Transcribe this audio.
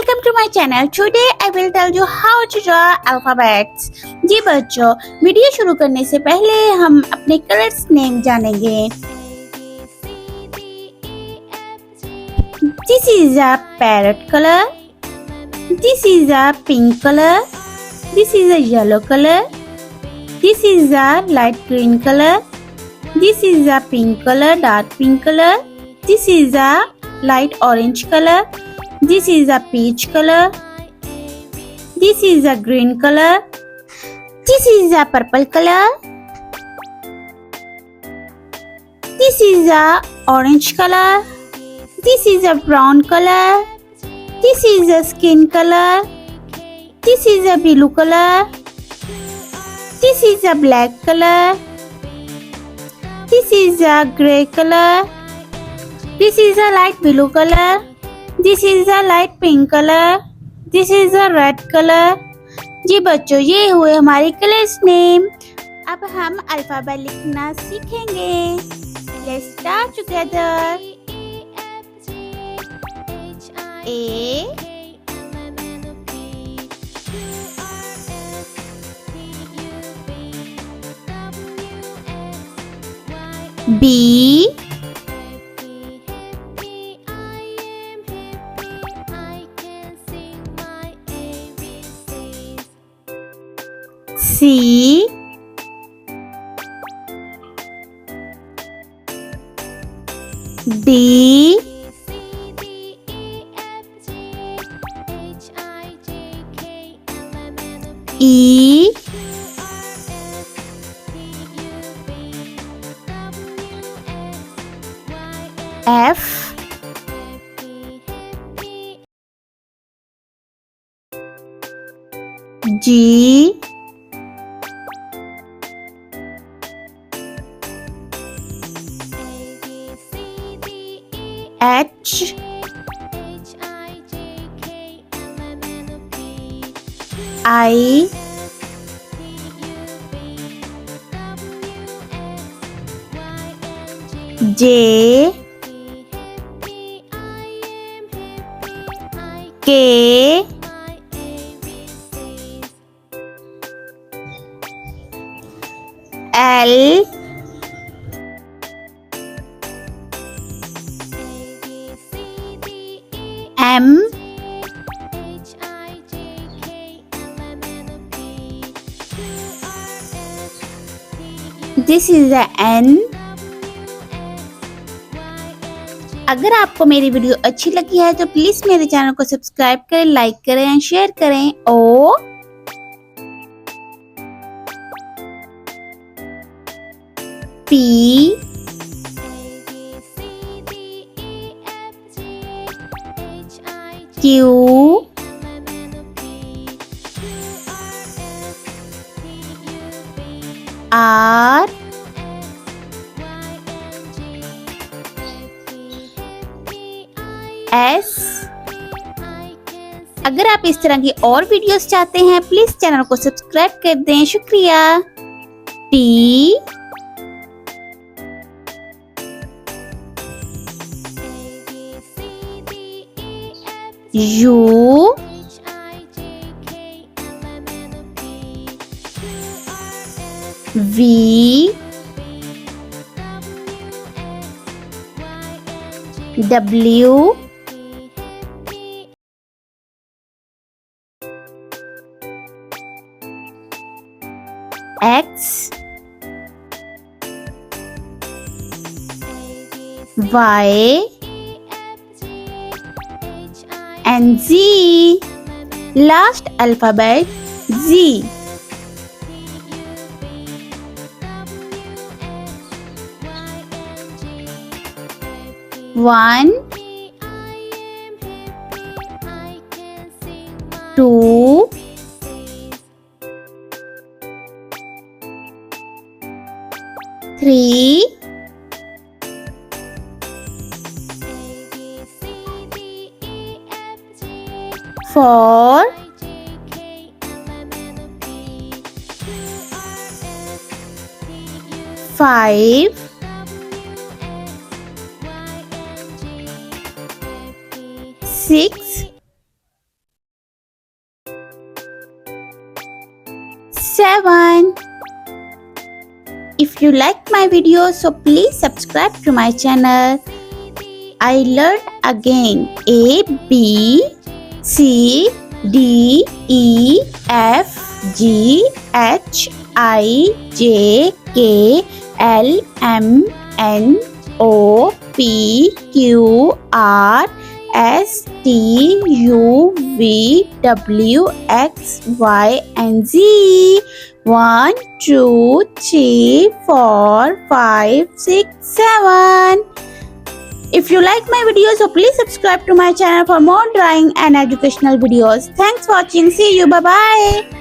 welcome to my channel. Today I will tell you how to draw alphabets. जी बच्चों, video शुरू करने से पहले हम अपने कलर्स नेम जानेंगे. This is a parrot color. This is a pink color. This is a yellow color. This is a light green color. This is a pink color, dark pink color. This is a light orange color. This is a peach color. This is a green color. This is a purple color. This is a orange color. This is a brown color. This is a skin color. This is a blue color. This is a black color. This is a grey color. This is a light blue color. This is a light pink color. This is a red color. जी बच्चों, ये हुए हमारे colours name. अब हम alphabet लिखना सीखेंगे. Let's start together. A, B, C, D, E, F, G, H, I, J, K, L, M, this is the N. अगर आपको मेरी वीडियो अच्छी लगी है तो प्लीज मेरे चैनल को सब्सक्राइब करें, लाइक करें एंड शेयर करें. ओ, पी, क्यू, आर, एस. अगर आप इस तरह की और वीडियोस चाहते हैं प्लीज चैनल को सब्सक्राइब कर दें. शुक्रिया. T, U, V, W, X, Y, and Z. Last alphabet Z. One, two, three, 4, 5, 6, 7. If you like my video, so please subscribe to my channel. I learned again. A, B, C, D, E, F, G, H, I, J, K, L, M, N, O, P, Q, R, S, T, U, V, W, X, Y, and Z. 1, 2, 3, 4, 5, 6, 7. If you like my videos, so please subscribe to my channel for more drawing and educational videos. Thanks for watching. See you. Bye-bye.